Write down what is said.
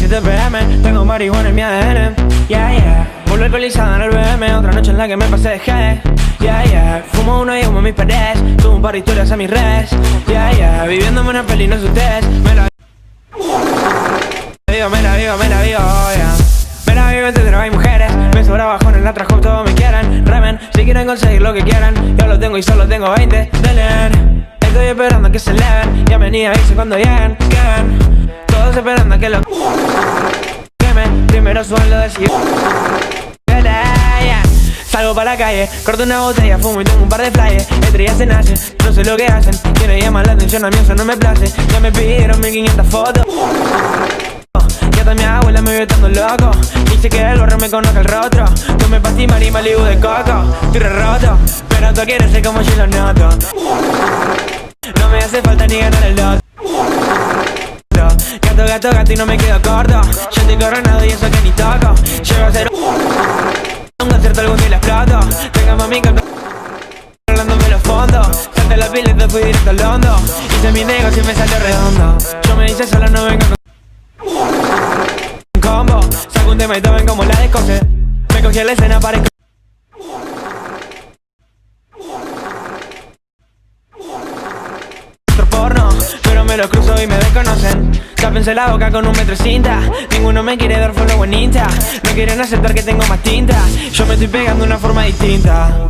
7 PM, tengo marihuana en mi ADN. Yeah, yeah. Vuelvo alcoholizada en el BM, otra noche en la que me pasé de G. Yeah, yeah. Fumo uno y humo mis paredes, subo un par de historias a mis redes. Yeah, yeah. Viviéndome una peli, no es ustedes. Me la vivo, yeah. Me la vivo entre droga y mujeres. Me sobra bajón en la trajo, todos me quieren. Remen, si quieren conseguir lo que quieran. Yo lo tengo y solo tengo 20 de leer. Estoy esperando a que se eleven. Ya me ni avisen cuando lleguen. Todos esperando a que lo quemen. Primero suelo decir salgo para la calle, corto una botella, fumo y tengo un par de flyers. Estrellas se nacen, no sé lo que hacen. Quieren llamar la atención, a mí eso no me place. Ya me pidieron 1500 fotos. Ya hasta mi abuela me vio estando loco. Y sé que el barrio me conozca el rostro. Tomé pastimar y Malibu de coco. Estoy re roto, pero tú quieres ser como yo lo noto. No me hace falta ni ganar el loto. Gato y no me quedo corto. Yo estoy coronado y eso que ni toco. Llego a ser un concierto algún día la exploto. Tengo mami que hablándome los fondos. Salte la pila y te fui directo al hondo. Hice mi negocio y me salió redondo. Yo me hice sola, no vengo con combo. Saco un tema y tomen como la de Cose. Me cogí la escena para porno, pero me lo cruzo y me desconocen. Tápense la boca con 1 metro de cinta. Ninguno me quiere dar follow en Insta. No quieren aceptar que tengo más tinta. Yo me estoy pegando de una forma distinta.